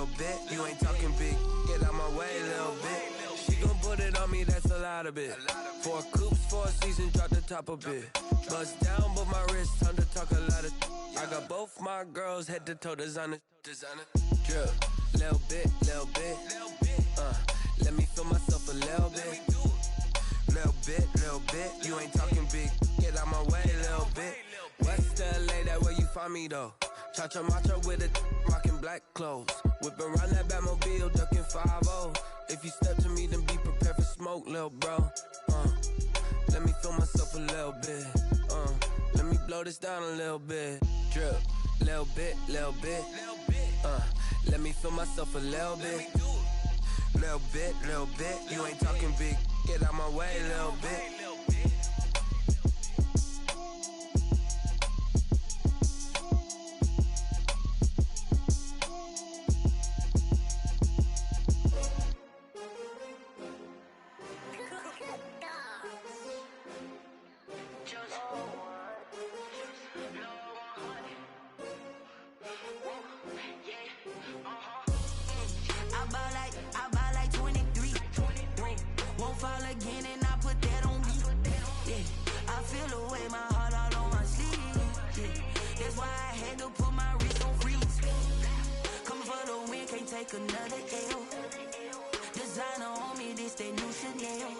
little bit. You ain't talking big, get out my way, little bit. She gon' put it on me, that's a lot of it. 4 coops, 4 seasons, drop the top a bit. Bust down, but my wrist, time to talk a lot of. I got both my girls head to toe designer. Drip, little bit, little bit. Let me feel myself a little bit. Little bit. You ain't talking big, get out my way, little bit. West LA, that where you find me though. Cha-cha matcha with a rockin' black clothes. Whip around that Batmobile, ducking 5-0. If you step to me, then be prepared for smoke, lil' bro. Let me feel myself a little bit. Let me blow this down a little bit. Drip, little bit. Let me feel myself a little bit. Little bit. You ain't talking big, get out my way, little bit. I buy like 23. Won't fall again and I put that on me. Yeah, I feel the way, my heart all on my sleeve. Yeah, that's why I had to put my wrist on freeze. Coming for the win, can't take another L. Designer on me, this that new Chanel.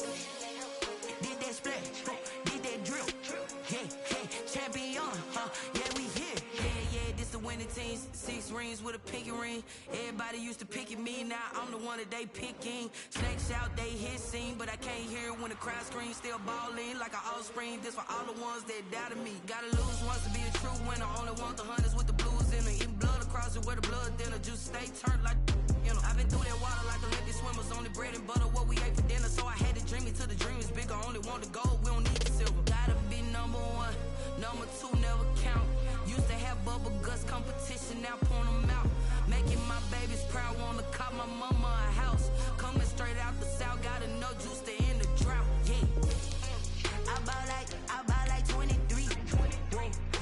Did that splash, did that drill. Yeah, champion, yeah, we here. Yeah, this the winning team. 6 rings with a pinky ring. Everybody used to pick at me, now I'm the one that they picking. Snakes out, they hit scene, but I can't hear it when the crowd screams. Still ballin' like an offspring. This for all the ones that doubted me. Gotta lose once to be a true winner. Only want the hunters with the blues in them. Eating blood across it where the blood dinner. Juice stay turned like, you know. I've been through that water like Olympic swimmers. Only bread and butter, what we ate for dinner. So I had to dream it till the dream is bigger. Only want the gold, we don't need the silver. Gotta be number 1, number 2 never count. Used to have bubble guts competition, now point them out. Making my babies proud, wanna cop my mama a house. Coming straight out the south, got enough juice to end the drought. Yeah, I buy like 23.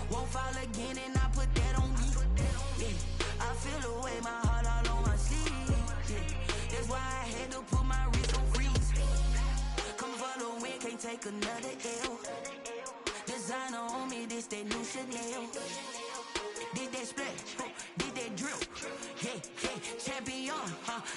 Won't fall again and I put that on me. Yeah, I feel the way, my heart all on my sleeve. Yeah, that's why I had to put my wrist on freeze. Coming for the win, can't take another L. Designer on me, this that new Chanel. Did that splash, did that drill. Yeah, champion,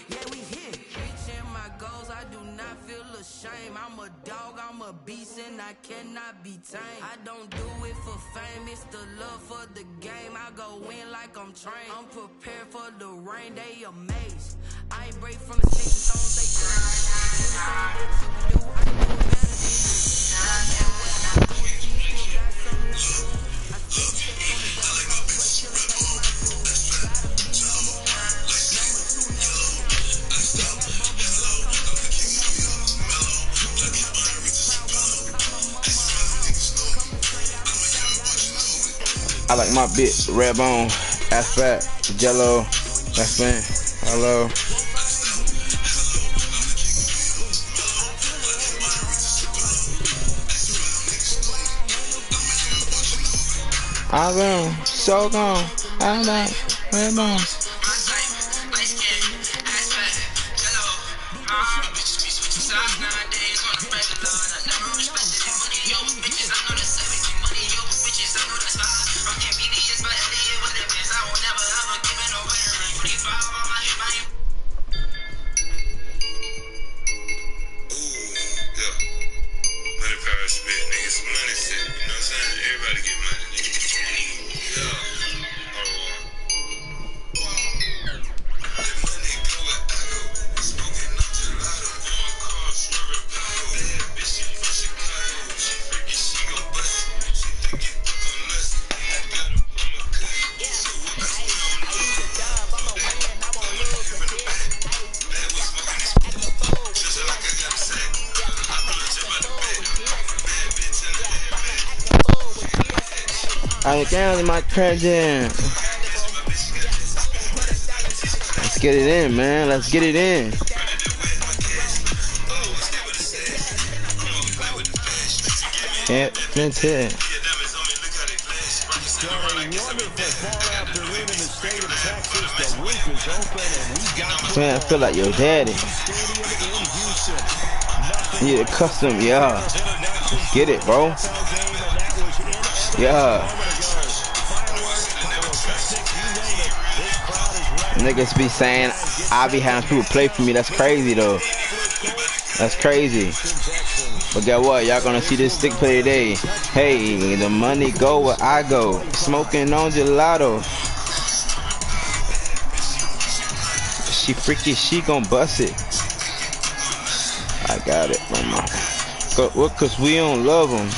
yeah, we here. Reaching my goals, I do not feel ashamed. I'm a dog, I'm a beast, and I cannot be tamed. I don't do it for fame, it's the love for the game. I go in like I'm trained. I'm prepared for the rain, they amazed. I ain't break from the sticks and stones, they everything that you do, I do better than you. I like my bitch, red bone, ass fat, jello, that's me, hello. I'm gone, so gone, I'm like red bone. I down in my present. Let's get it in, man. Let's get it in. Yeah, that's it. What a wonderful fall afternoon in the state of Texas. The Man, I feel like your daddy. Yeah, custom, yeah. Let's get it, bro. Yeah. Niggas be saying I be having people play for me. That's crazy though. That's crazy. But guess what? Y'all gonna see this stick play today. Hey, the money go where I go. Smoking on gelato. She freaky, she gon' bust it. I got it, mama. Cause we don't love them.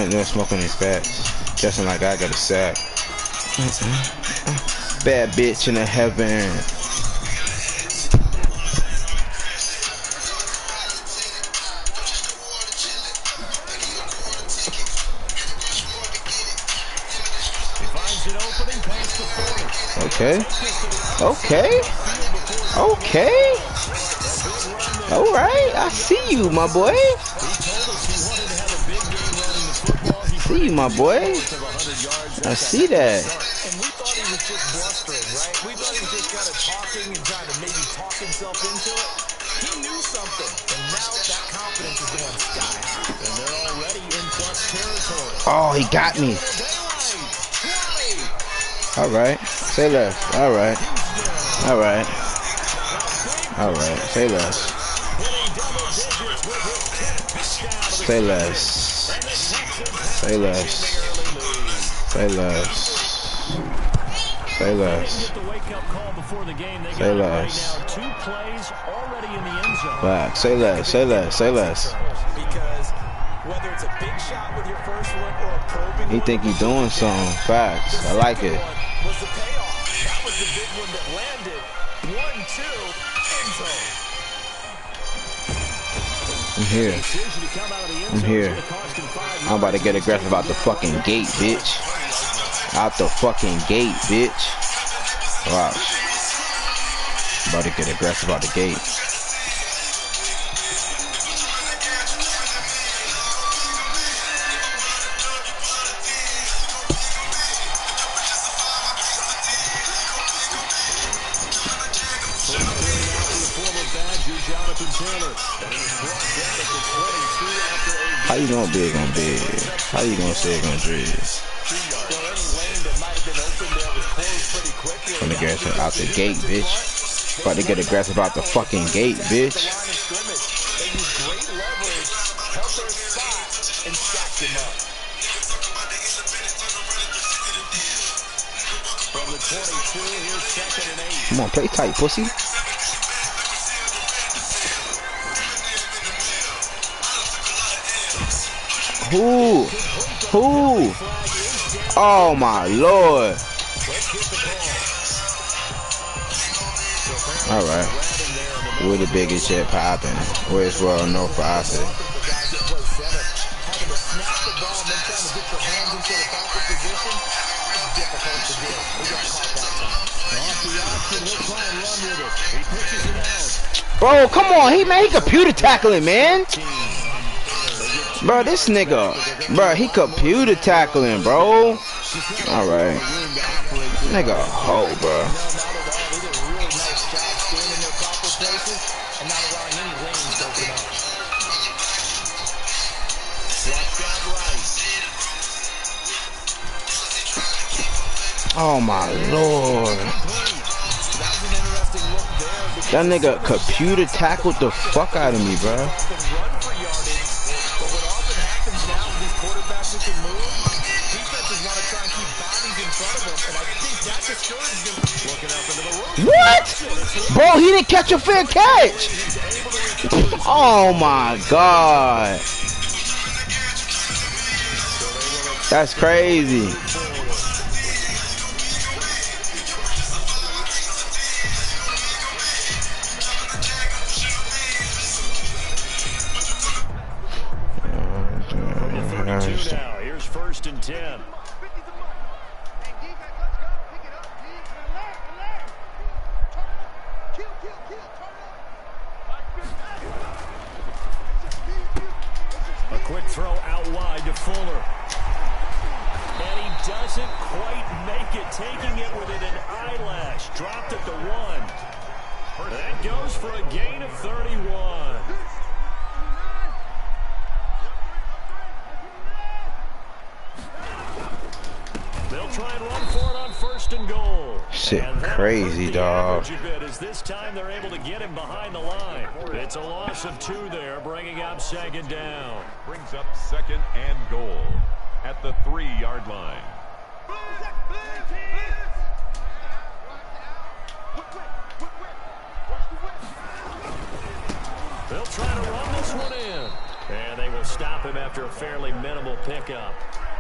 They're smoking these fats. Dressing like I got a sack. Bad bitch in the heaven. Okay. Okay. Okay. Alright. I see you, my boy. See you, my boy. I see that. And we thought he was just blustering, right? We thought he was just kind of talking and trying to maybe talk himself into it. He knew something, and now that confidence is going sky high. And they're already in plus territory. Oh, he got me. Alright. Say less. Alright. Alright. Alright. Say less. Say less. Say less. Say less. Say less. Say less. Back. Say less. Say less. Say less. Whether it's a big shot with your first one or a probing, he think he doing something. Facts. I like it. Was the payoff. That was the big one that landed. 1-2 end zone. I'm here. I'm here. I'm about to get aggressive out the fucking gate, bitch. Out the fucking gate, bitch. Watch. About to get aggressive out the gate. How you gonna big on big? How you gonna say it gonna dread? Gonna get out the gate, bitch. About to get aggressive out the fucking gate, bitch. Come on, play tight, pussy. Who? Oh my lord. Alright. We're the biggest shit popping. Where's Royal North Profit? Bro, come on, he computer tackling, man. Bro, this nigga, bro, he computer tackling, bro. Alright. Nigga, ho, bro. Oh my lord. That nigga computer tackled the fuck out of me, bro. What? Bro, he didn't catch a fair catch. Oh my god. That's crazy. Now, here's 1st and 10. A quick throw out wide to Fuller. And he does taking it within an eyelash. Dropped at the 1. That goes for a gain of 31. They'll try and run for it on 1st and goal. Shit, crazy, dog. As this time they're able to get him behind the line. It's a loss of 2 there, bringing up 2nd down. Brings up 2nd and goal at the 3-yard line. They'll try to run this one in. And they will stop him after a fairly minimal pickup.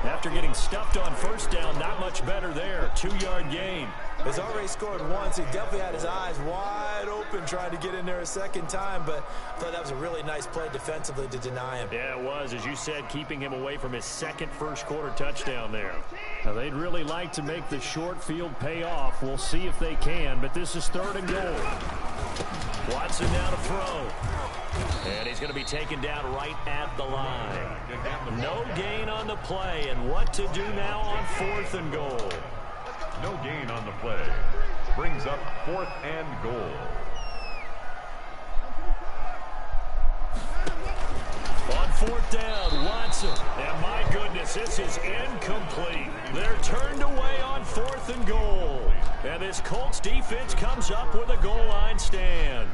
After getting stuffed on 1st down, not much better there. 2-yard gain. He's already scored once. He definitely had his eyes wide open trying to get in there a 2nd time, but I thought that was a really nice play defensively to deny him. Yeah, it was, as you said, keeping him away from his 2nd first-quarter touchdown there. Now, they'd really like to make the short field pay off. We'll see if they can, but this is 3rd and goal. Watson now to throw. And he's going to be taken down right at the line. No gain on the play, and what to do now on 4th and goal. No gain on the play. Brings up 4th and goal. On 4th down, Watson. And my goodness, this is incomplete. They're turned away on 4th and goal. And this Colts defense comes up with a goal line stand.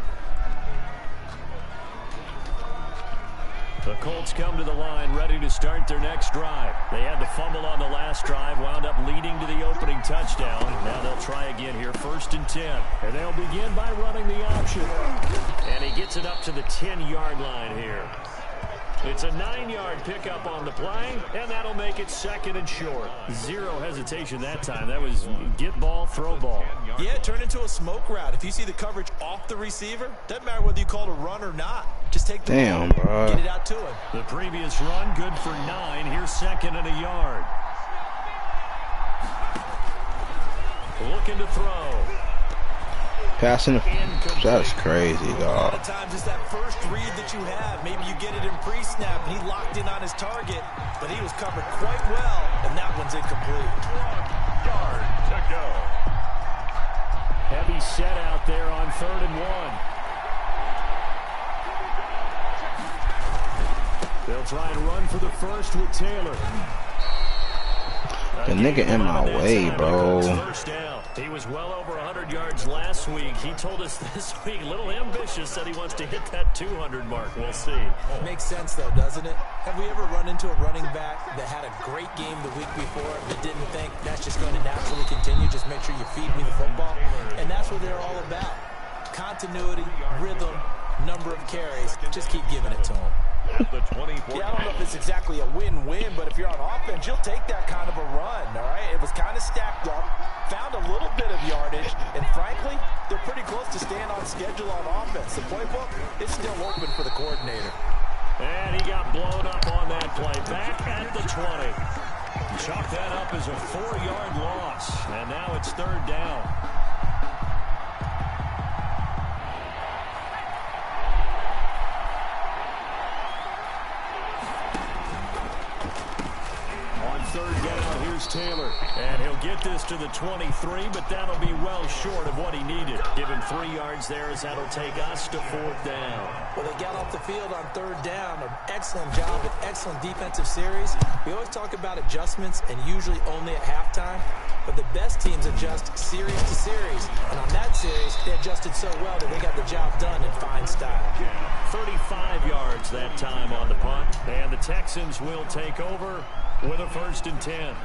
The Colts come to the line ready to start their next drive. They had the fumble on the last drive, wound up leading to the opening touchdown. Now they'll try again here, 1st and 10. And they'll begin by running the option. And he gets it up to the 10-yard line here. It's a 9-yard pickup on the play, and that'll make it 2nd and short. 0 hesitation that time. That was get ball, throw ball. Yeah, it turned into a smoke route. If you see the coverage off the receiver, doesn't matter whether you call it a run or not. Just take the Damn, ball, bro. get it out to him. The previous run, good for 9. Here's 2nd and a yard. Looking to throw. Passing the... That's crazy, A lot dog. of times it's that first read that you have. Maybe you get it in pre-snap, and he locked in on his target, but he was covered quite well, and that one's incomplete. 1 yard to go. Heavy set out there on 3rd and 1. They'll try and run for the first with Taylor. The nigga in my way, bro. He was well over 100 yards last week. He told us this week, a little ambitious, said he wants to hit that 200 mark. We'll see. Makes sense, though, doesn't it? Have we ever run into a running back that had a great game the week before but didn't think that's just going to naturally continue? Just make sure you feed me the football. And that's what they're all about. Continuity, rhythm, number of carries. Just keep giving it to them. At the 24. Yeah, I don't know if it's exactly a win-win, but if you're on offense, you'll take that kind of a run, all right? It was kind of stacked up, found a little bit of yardage, and frankly, they're pretty close to staying on schedule on offense. The playbook is still open for the coordinator. And he got blown up on that play. Back at the 20. Chalk that up as a 4-yard loss, and now it's 3rd down. Taylor, and he'll get this to the 23, but that'll be well short of what he needed. Give him 3 yards there as that'll take us to 4th down. Well, they got off the field on 3rd down. An excellent job with excellent defensive series. We always talk about adjustments and usually only at halftime, but the best teams adjust series to series. And on that series, they adjusted so well that they got the job done in fine style. 35 yards that time on the punt, and the Texans will take over with a 1st and 10.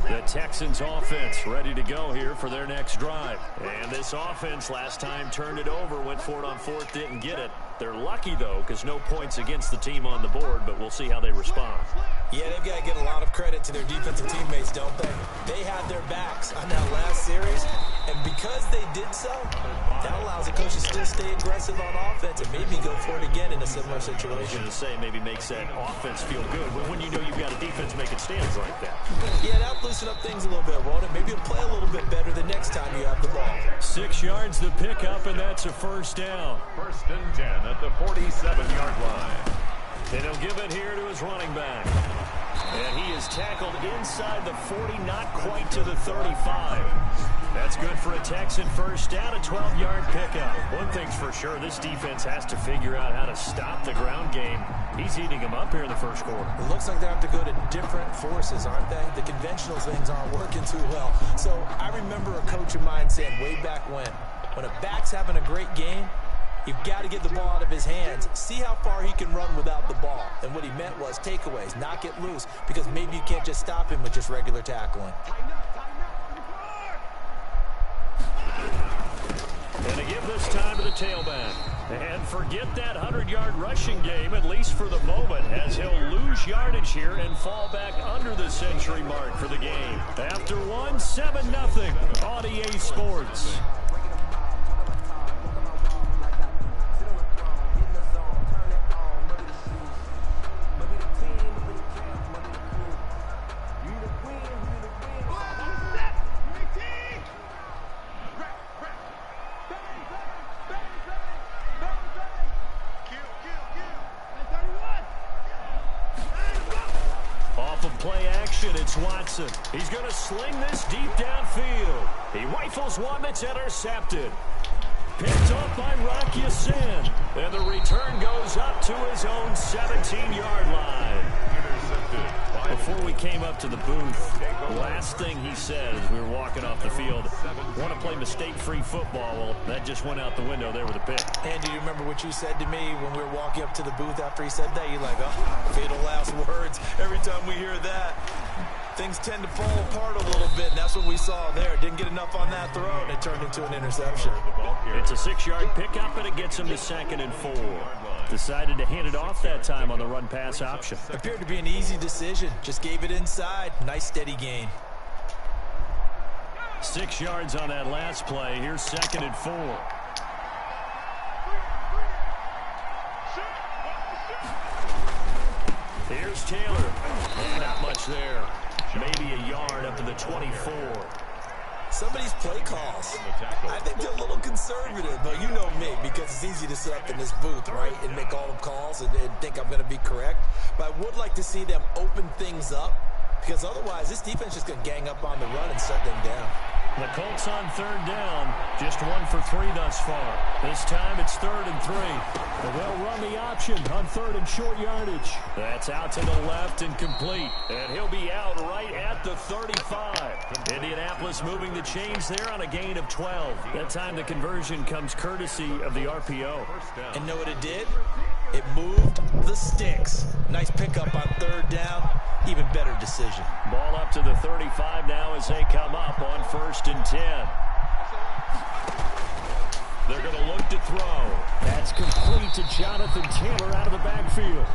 The Texans offense ready to go here for their next drive. And this offense last time turned it over, went for it on 4th, didn't get it. They're lucky, though, because no points against the team on the board, but we'll see how they respond. Yeah, they've got to get a lot of credit to their defensive teammates, don't they? They had their backs on that last series, and because they did so, that allows the coach to still stay aggressive on offense and maybe go for it again in a similar situation. I was going to say maybe makes that offense feel good, but when you know you've got a defense making stands like that. Yeah, that'll loosen up things a little bit, won't it? Maybe you'll play a little bit better the next time you have the ball. 6 yards the pickup, and that's a 1st down. 1st and 10 at the 47-yard line. And he'll give it here to his running back. And he is tackled inside the 40, not quite to the 35. That's good for a Texan first down, a 12-yard pickup. One thing's for sure, this defense has to figure out how to stop the ground game. He's eating them up here in the first quarter. It looks like they have to go to different forces, aren't they? The conventional things aren't working too well. So I remember a coach of mine saying way back when a back's having a great game, you've got to get the ball out of his hands. See how far he can run without the ball. And what he meant was takeaways, knock it loose, because maybe you can't just stop him with just regular tackling. And to give this time to the tailback. And forget that 100-yard rushing game, at least for the moment, as he'll lose yardage here and fall back under the century mark for the game. After one, 7-0 on EA Sports. Play action, it's Watson. He's going to sling this deep downfield. He rifles one that's intercepted. Picked up by Rocky Sin. And the return goes up to his own 17-yard line. Before we came up to the booth, the last thing he said as we were walking off the field, want to play mistake-free football. Well, that just went out the window there with a pick. And do you remember what you said to me when we were walking up to the booth after he said that? You're like, oh, fatal last words. Every time we hear that, things tend to fall apart a little bit, and that's what we saw there. Didn't get enough on that throw, and it turned into an interception. It's a 6-yard pickup, and it gets him to 2nd and 4. Decided to hand it off that time on the run-pass option. Appeared to be an easy decision. Just gave it inside. Nice, steady gain. 6 yards on that last play. Here's 2nd and 4. Here's Taylor. Not much there. Maybe a yard up to the 24. Some of these play calls, I think they're a little conservative, but you know me, because it's easy to sit up in this booth, right, and make all the calls and think I'm going to be correct. But I would like to see them open things up, because otherwise this defense is going to gang up on the run and shut them down. The Colts on 3rd down, just 1 for 3 thus far. This time it's 3rd and 3. And they'll run the option on 3rd and short yardage. That's out to the left and complete. And he'll be out right at the 35. Indianapolis moving the chains there on a gain of 12. That time the conversion comes courtesy of the RPO. And know what it did? It moved the sticks. Nice pickup on 3rd down. Even better decision. Ball up to the 35 now as they come up on 1st and 10. They're going to look to throw. That's complete to Jonathan Taylor out of the backfield.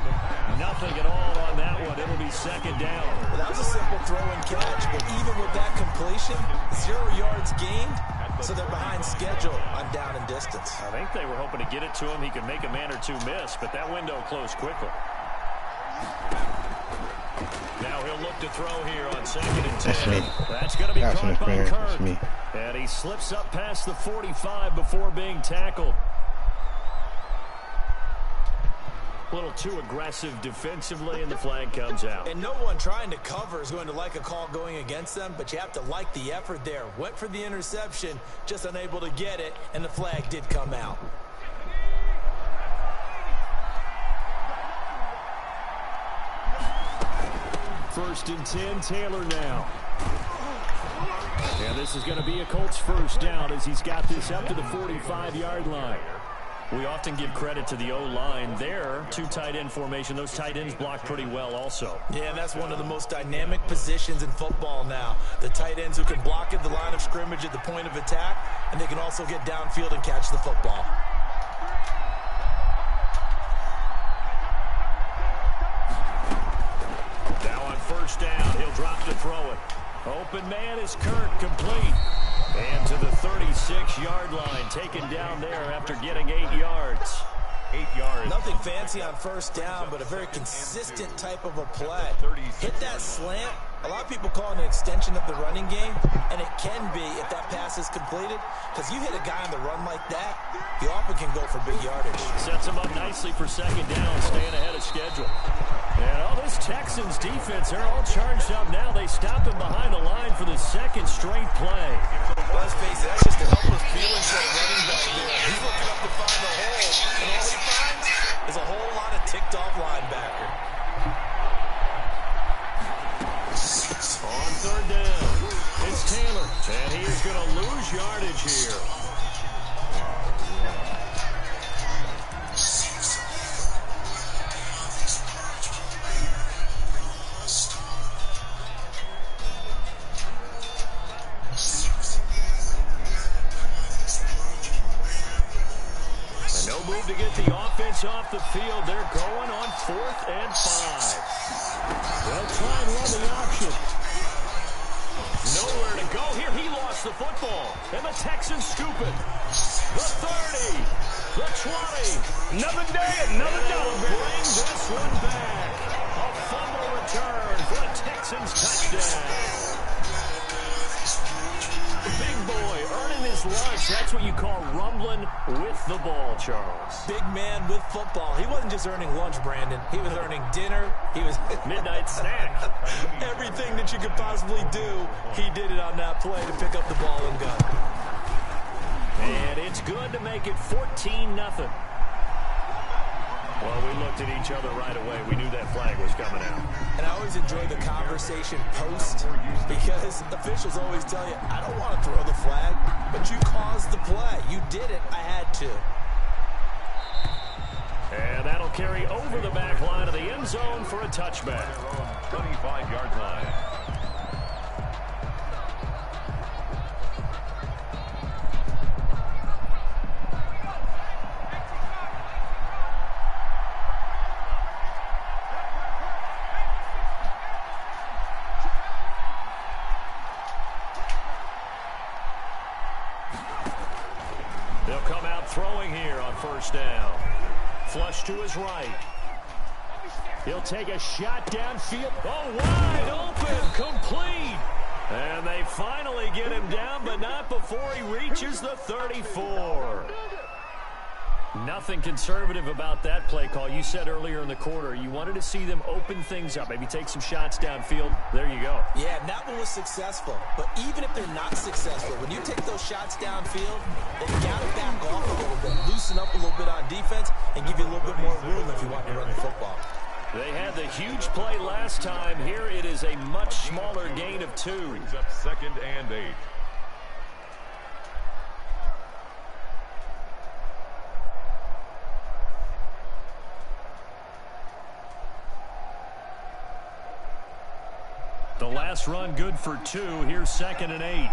Nothing at all on that one. It'll be 2nd down. Well, that was a simple throw and catch, but even with that completion, 0 yards gained, so they're behind schedule on down and distance. I think they were hoping to get it to him. He could make a man or two miss, but that window closed quickly. Now he'll look to throw here on 2nd and 10. That's me. That's going to be That's caught by Kirk. That's me. And he slips up past the 45 before being tackled. A little too aggressive defensively, and the flag comes out. And no one trying to cover is going to like a call going against them, but you have to like the effort there. Went for the interception, just unable to get it, and the flag did come out. First and 10, Taylor now. And this is going to be a Colts first down as he's got this up to the 45-yard line. We often give credit to the O-line there. 2 tight end formation. Those tight ends block pretty well also. Yeah, and that's one of the most dynamic positions in football now. The tight ends who can block at the line of scrimmage at the point of attack, and they can also get downfield and catch the football. Now on 1st down, he'll drop to throw it. Open man is Kirk, complete. And to the 36-yard line, taken down there after getting 8 yards. 8 yards. Nothing fancy on 1st down, but a very consistent type of a play. Hit that slant, A lot of people call it an extension of the running game, and it can be if that pass is completed, because you hit a guy on the run like that, he often can go for big yardage. Sets him up nicely for second down, staying ahead of schedule. And all this Texans defense, they're all charged up now. They stop him behind the line for the second straight play. Let's face it, that's just a helpless feeling for a running back there. He's looking up to find the hole, and all he finds is a whole lot of ticked-off linebacker. On third down, it's Taylor, and he is going to lose yardage here. And no move to get the offense off the field. They're going on 4th and 5. They'll try and run the option. Nowhere to go here. He lost the football. And the Texans scoop it. The 30. The 20. Another day, another dog. Bring this one back. A fumble return for a Texans touchdown. The big boy earning his lunch. That's what you call rumbling with the ball, Charles. Big man with football. He wasn't just earning lunch, Brandon. He was earning dinner. He was midnight snack. Everything that you could possibly do, he did it on that play to pick up the ball and go. And it's good to make it 14-0. Well, we looked at each other right away. We knew that flag was coming out. And I always enjoy the conversation post because officials always tell you, I don't want to throw the flag, but you caused the play. You did it. I had to. And that'll carry over the back line of the end zone for a touchback. 25-yard line. They'll come out throwing here on first down. Flush to his right. He'll take a shot downfield. Oh, wide open, complete. And they finally get him down, but not before he reaches the 34. Nothing conservative about that play call. You said earlier in the quarter you wanted to see them open things up, maybe take some shots downfield. There you go. Yeah, and that one was successful. But even if they're not successful, when you take those shots downfield, they've got to back off a little bit, loosen up a little bit on defense, and give you a little bit more room if you want to run the football. They had the huge play last time. Here it is a much smaller gain of 2. Brings up 2nd and 8. The last run good for 2. Here's 2nd and 8.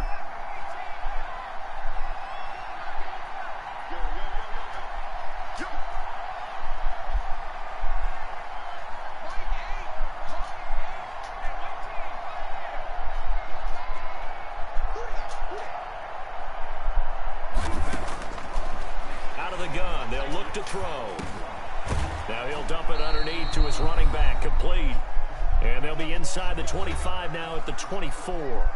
Out of the gun, they'll look to throw. Now he'll dump it underneath to his running back, complete. And they'll be inside the 25 now at the 24.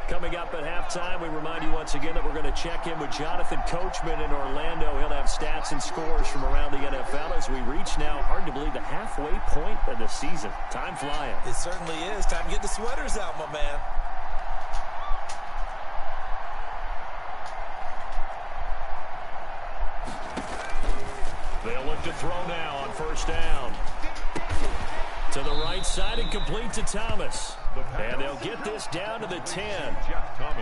Coming up at halftime, we remind you once again that we're going to check in with Jonathan Coachman in Orlando. He'll have stats and scores from around the NFL as we reach now, hard to believe, the halfway point of the season. Time flying. It certainly is. Time to get the sweaters out, my man. They'll look to throw now on first down. To the right side and complete to Thomas. And they'll get this down to the 10.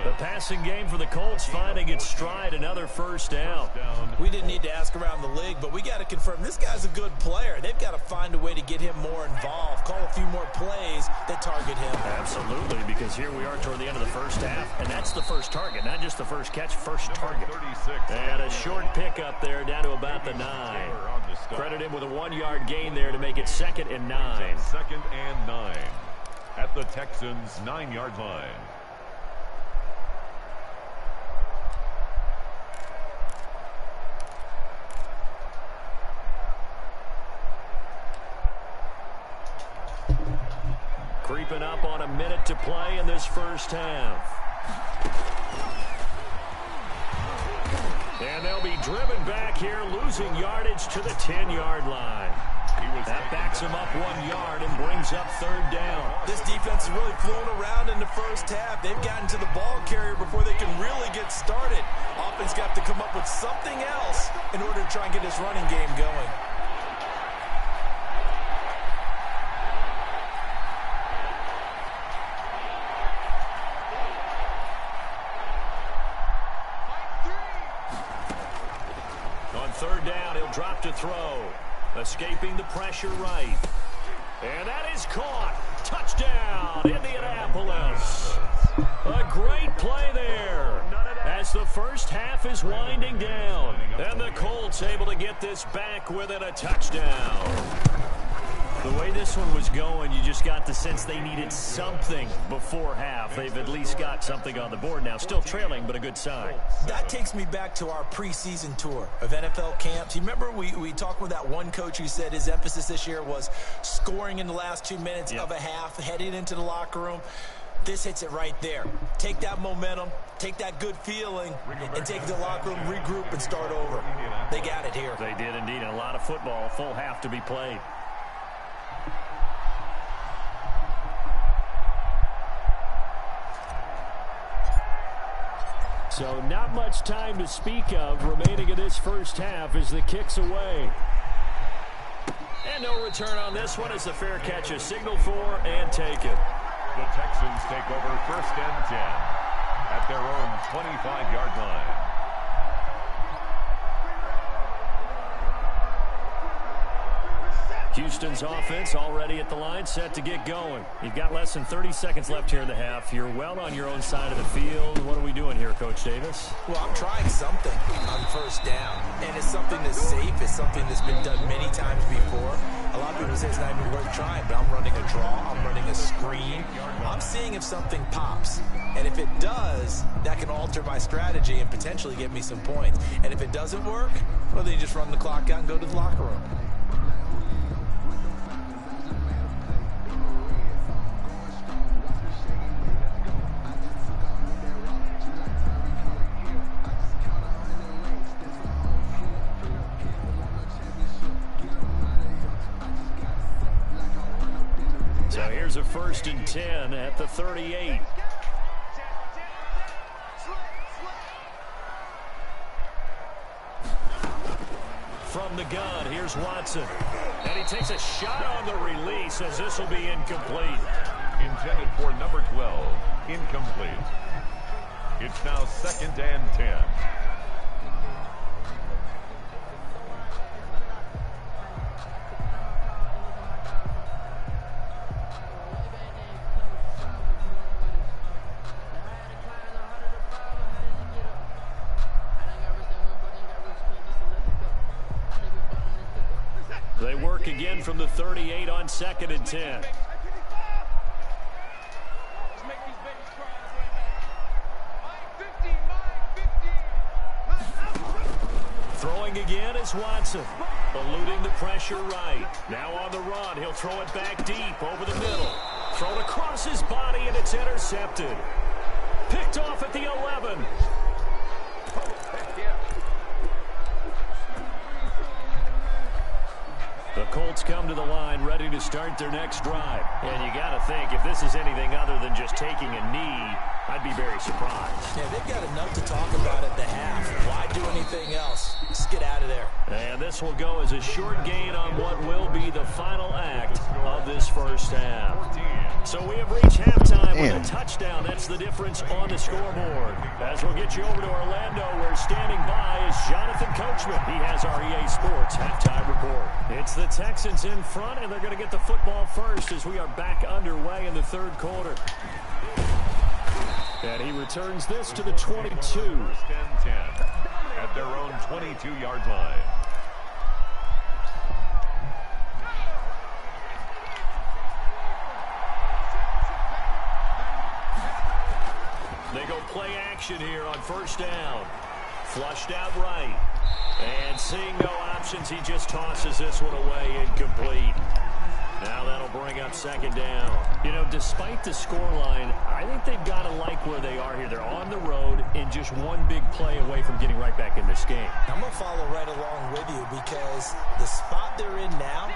The passing game for the Colts finding its stride, another first down. We didn't need to ask around the league, but we got to confirm this guy's a good player. They've got to find a way to get him more involved, call a few more plays that target him. Absolutely, because here we are toward the end of the first half, and that's the first target, not just the first catch, first target. And a short pickup there down to about the 9. Credit him with a 1-yard gain there to make it 2nd and 9. 2nd and 9 at the Texans' 9-yard line. Creeping up on a minute to play in this first half. And they'll be driven back here, losing yardage to the 10-yard line. That backs him up 1 yard and brings up third down. This defense is really flown around in the first half. They've gotten to the ball carrier before they can really get started. Offense got to come up with something else in order to try and get this running game going. On third down, he'll drop to throw. Escaping the pressure right. And that is caught. Touchdown, Indianapolis. A great play there as the first half is winding down. And the Colts able to get this back within a touchdown. The way this one was going, you just got the sense they needed something before half. They've at least got something on the board now. Still trailing, but a good sign. That takes me back to our preseason tour of NFL camps. You remember we talked with that one coach who said his emphasis this year was scoring in the last 2 minutes of a half, heading into the locker room. This hits it right there. Take that momentum, take that good feeling, and take it to the locker room, regroup, and start over. They got it here. They did indeed, and a lot of football, full half to be played. So not much time to speak of remaining in this first half as the kick's away. And no return on this one as the fair catch is signaled for and taken. The Texans take over first and 10 at their own 25-yard line. Houston's offense already at the line, set to get going. You've got less than 30 seconds left here in the half. You're well on your own side of the field. What are we doing here, Coach Davis? Well, I'm trying something on first down, and it's something that's safe. It's something that's been done many times before. A lot of people say it's not even worth trying, but I'm running a draw. I'm running a screen. I'm seeing if something pops, and if it does, that can alter my strategy and potentially get me some points. And if it doesn't work, well, then you just run the clock out and go to the locker room. So here's a first and 10 at the 38. From the gun, here's Watson. And he takes a shot on the release as this will be incomplete. Intended for number 12, incomplete. It's now second and 10. They work again from the 38 on second and 10. Throwing again is Watson. Eluding the pressure right. Now on the run. He'll throw it back deep over the middle. Thrown across his body, and it's intercepted. Picked off at the 11. The Colts come to the line ready to start their next drive. And you got to think, if this is anything other than just taking a knee, I'd be very surprised. Yeah, they've got enough to talk about at the half. Why do anything else? Just get out of there. And this will go as a short gain on what will be the final act of this first half. So we have reached halftime with a touchdown. That's the difference on the scoreboard. As we'll get you over to Orlando, where standing by is Jonathan Coachman. He has our EA Sports halftime report. It's the Texans in front, and they're going to get the football first as we are back underway in the third quarter. And he returns this to the 22. First and 10 at their own 22-yard line. They go play action here on first down. Flushed out right. And seeing no options, he just tosses this one away incomplete. Now that'll bring up second down. You know, despite the scoreline, I think they've got to like where they are here. They're on the road and just one big play away from getting right back in this game. I'm going to follow right along with you because the spot they're in now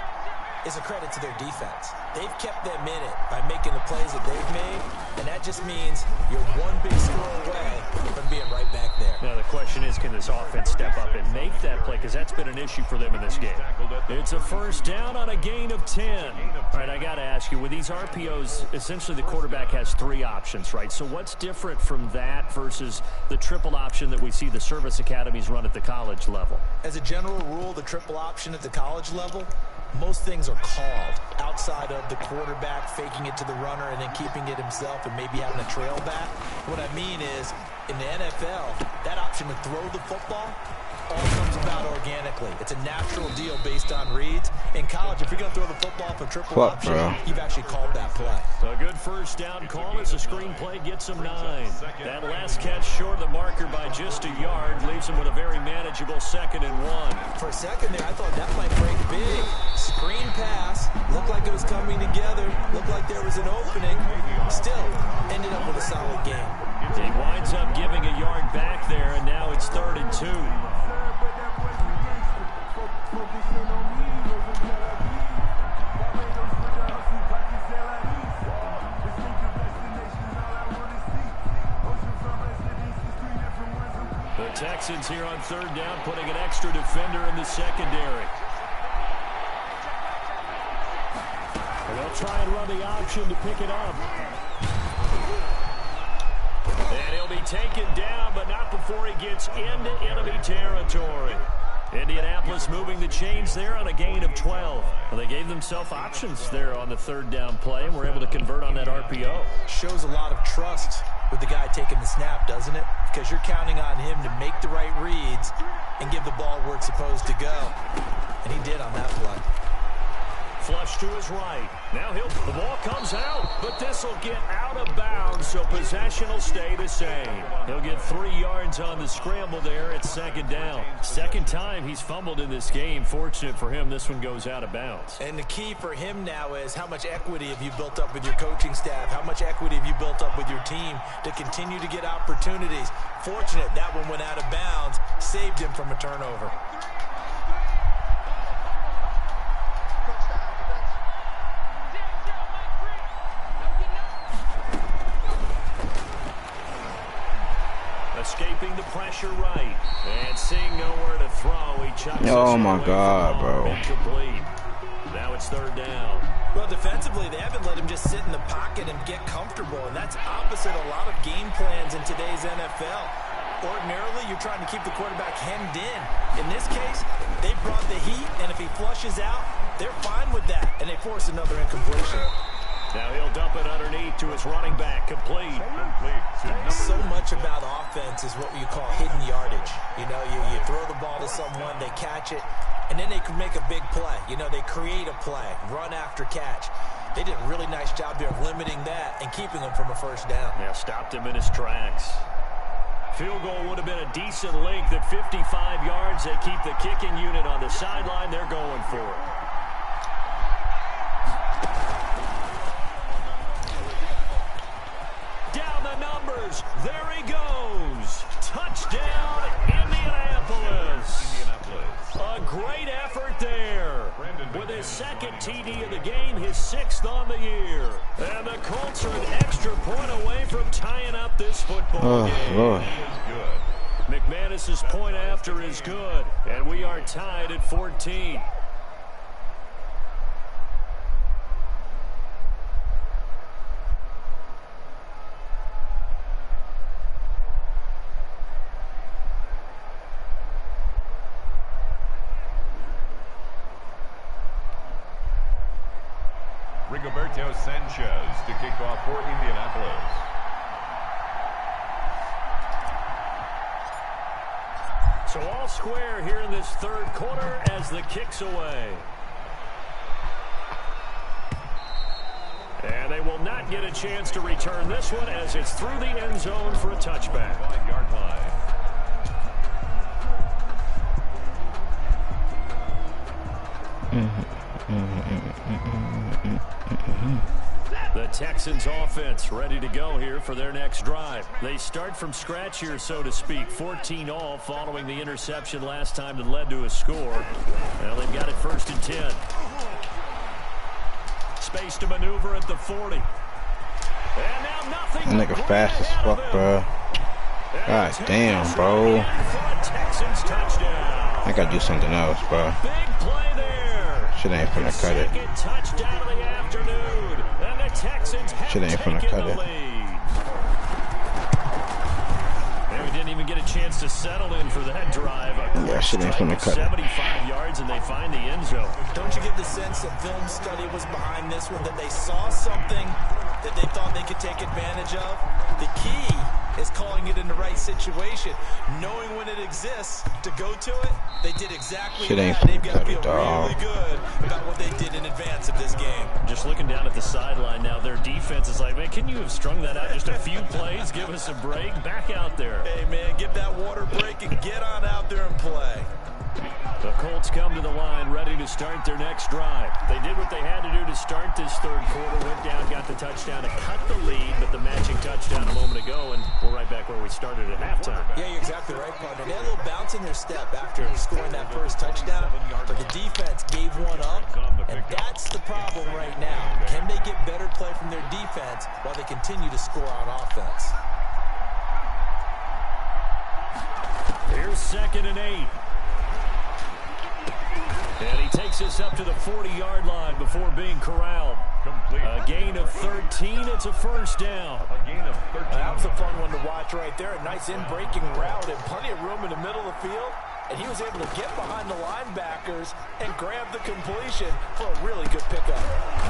is a credit to their defense. They've kept them in it by making the plays that they've made, and that just means you're one big score away from being right back there. Now the question is, can this offense step up and make that play? Because that's been an issue for them in this game. It's a first down on a gain of 10. All right, I got to ask you, with these RPOs, essentially the quarterback has 3 options, right? So what's different from that versus the triple option that we see the service academies run at the college level? As a general rule, the triple option at the college level, most things are called outside of the quarterback faking it to the runner and then keeping it himself and maybe having a trail back. What I mean is, in the NFL, that option to throw the football all comes about organically. It's a natural deal based on reads. In college, if you're going to throw the football for triple option, you've actually called that play. A good first down call as the screen play gets him 9. That last catch short of the marker by just a yard leaves him with a very manageable 2nd and 1. For a second there, I thought that might break big. Screen pass, looked like it was coming together, looked like there was an opening. Still, ended up with a solid game. He winds up giving a yard back there, and now it's 3rd and 2. The Texans here on 3rd down, putting an extra defender in the secondary. And they'll try and run the option to pick it up. And he'll be taken down, but not before he gets into enemy territory. Indianapolis moving the chains there on a gain of 12. Well, they gave themselves options there on the 3rd down play, and were able to convert on that RPO. Shows a lot of trust with the guy taking the snap, doesn't it? Because you're counting on him to make the right reads and give the ball where it's supposed to go. And he did on that play. Flush to his right. Now the ball comes out, but this will get out of bounds, so possession will stay the same. He'll get 3 yards on the scramble there at 2nd down. 2nd time he's fumbled in this game. Fortunate for him, this one goes out of bounds. And the key for him now is how much equity have you built up with your coaching staff? How much equity have you built up with your team to continue to get opportunities? Fortunate that one went out of bounds, saved him from a turnover. Escaping the pressure right. And seeing nowhere to throw, he chucks oh my God, bro. Incomplete. Now it's 3rd down. Well, defensively, they haven't let him just sit in the pocket and get comfortable, and that's opposite a lot of game plans in today's NFL. Ordinarily, you're trying to keep the quarterback hemmed in. In this case, they brought the heat, and if he flushes out, they're fine with that, and they force another incompletion. Now he'll dump it underneath to his running back. Complete. So much about offense is what you call hidden yardage. You know, you throw the ball to someone, they catch it, and then they can make a big play. You know, they create a play, run after catch. They did a really nice job there of limiting that and keeping him from a first down. Yeah, stopped him in his tracks. Field goal would have been a decent length at 55 yards. They keep the kicking unit on the sideline. They're going for it. Down the numbers. There he goes. Touchdown, Indianapolis. A great effort there. With his 2nd TD of the game, his 6th on the year. And the Colts are an extra point away from tying up this football game. Lord. McManus's point after is good. And we are tied at 14. Rigoberto Sanchez to kick off for Indianapolis. So all square here in this 3rd quarter as the kick's away. And they will not get a chance to return this one as it's through the end zone for a touchback. 5-yard line. The Texans offense ready to go here for their next drive. They start from scratch here, so to speak. 14 all following the interception last time that led to a score. Well, they've got it 1st and 10. Space to maneuver at the 40. And now nothing. That nigga fast as fuck, bro. God damn, bro. I gotta do something else, bro. Big play there. Shit ain't finna cut it. Second touchdown of the afternoon. And the Texans have Shit ain't finna taken cut the it. lead. And we didn't even get a chance to settle in for that drive. Yeah, shit ain't finna cut it. 75 yards, and they find the end zone. Don't you get the sense that film study was behind this one, that they saw something that they thought they could take advantage of? The key is calling it in the right situation, knowing when it exists to go to it. They did exactly that. They've got to feel really good about what they did in advance of this game. Just looking down at the sideline now, their defense is like, man, can you have strung that out just a few plays? Give us a break. Back out there. Hey, man, give that water break and get on out there and play. The Colts come to the line ready to start their next drive. They did what they had to do to start this third quarter. Went down, got the touchdown to cut the lead, but the matching touchdown a moment ago, and we're right back where we started at halftime. Yeah, you're exactly right, partner. They had a little bounce in their step after scoring that first touchdown, but the defense gave one up, and that's the problem right now. Can they get better play from their defense while they continue to score on offense? Here's 2nd and 8. And he takes us up to the 40-yard line before being corralled. Complete. A gain of 13. It's a first down. A gain of 13. That was a fun one to watch right there. A nice in-breaking route and plenty of room in the middle of the field. And he was able to get behind the linebackers and grab the completion for a really good pickup.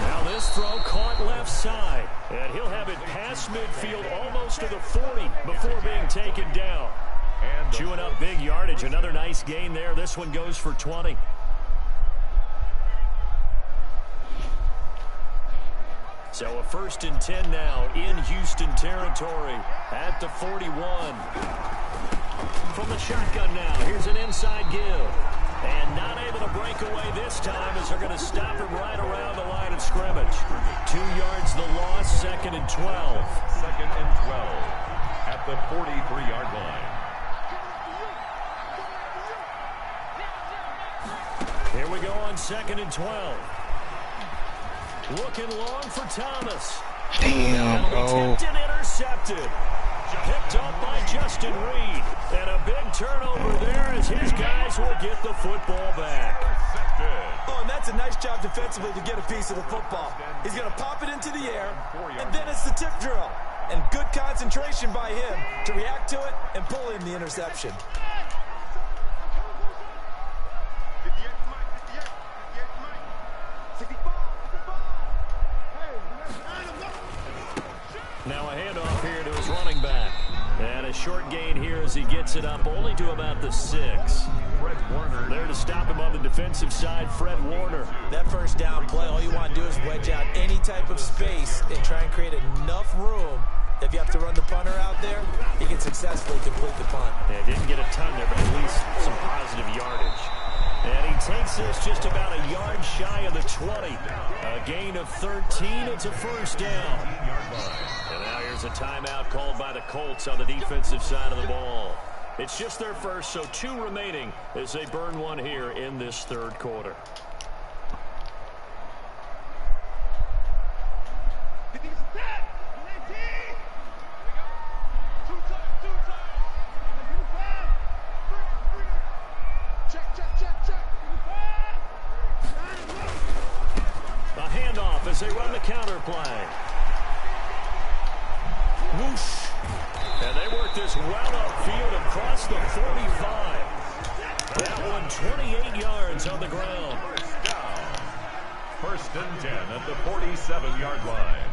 Now this throw caught left side. And he'll have it past midfield almost to the 40 before being taken down. And chewing up big yardage. Another nice gain there. This one goes for 20. So a 1st and 10 now in Houston territory at the 41. From the shotgun now, here's an inside give. And not able to break away this time as they're going to stop him right around the line of scrimmage. 2 yards the loss, 2nd and 12. 2nd and 12 at the 43-yard line. Here we go on 2nd and 12. Looking long for Thomas. Damn, bro. Tipped and intercepted. Picked up by Justin Reed. And a big turnover there as his guys will get the football back. Oh, and that's a nice job defensively to get a piece of the football. He's going to pop it into the air, and then it's the tip drill. And good concentration by him to react to it and pull in the interception. Now a handoff here to his running back. And a short gain here as he gets it up only to about the 6. Fred Warner There to stop him on the defensive side, Fred Warner. That first down play, all you want to do is wedge out any type of space and try and create enough room. If you have to run the punter out there, he can successfully complete the punt. Yeah, didn't get a ton there, but at least some positive yardage. And he takes this just about a yard shy of the 20. A gain of 13. It's a first down. And now here's a timeout called by the Colts on the defensive side of the ball. It's just their first, so 2 remaining as they burn one here in this third quarter. A handoff as they run the counter play. Whoosh. And they work this well upfield across the 45. That one 28 yards on the ground. 1st and 10 at the 47-yard line.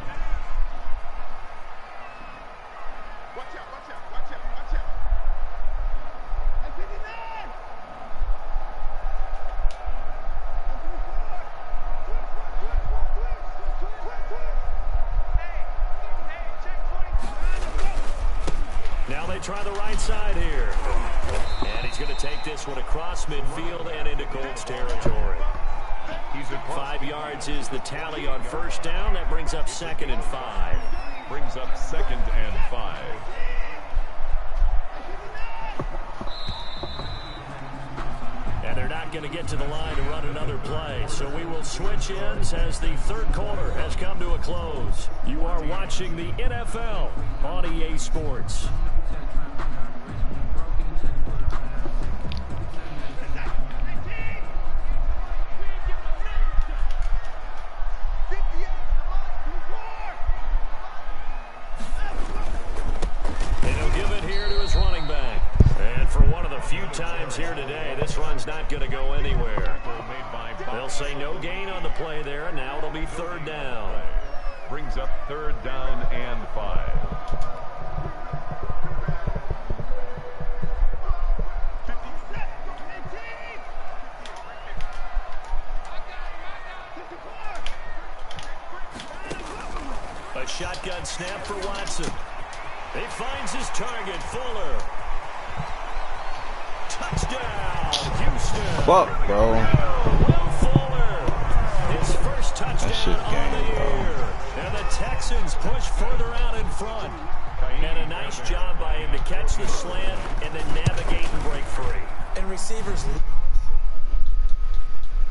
Now they try the right side here. And he's going to take this one across midfield and into Colts territory. He's at 5 yards is the tally on first down. That brings up 2nd and 5. Brings up 2nd and 5. And they're not going to get to the line to run another play. So we will switch ends as the third quarter has come to a close. You are watching the NFL on EA Sports. Few times here today, this run's not going to go anywhere. They'll say no gain on the play there, and now it'll be 3rd down. Brings up 3rd down and 5. A shotgun snap for Watson. He finds his target, Fuller. Touchdown, Houston. Fuck, bro. Will Fuller, his first touchdown of the year. And the Texans push further out in front. And a nice job by him to catch the slant and then navigate and break free. And receivers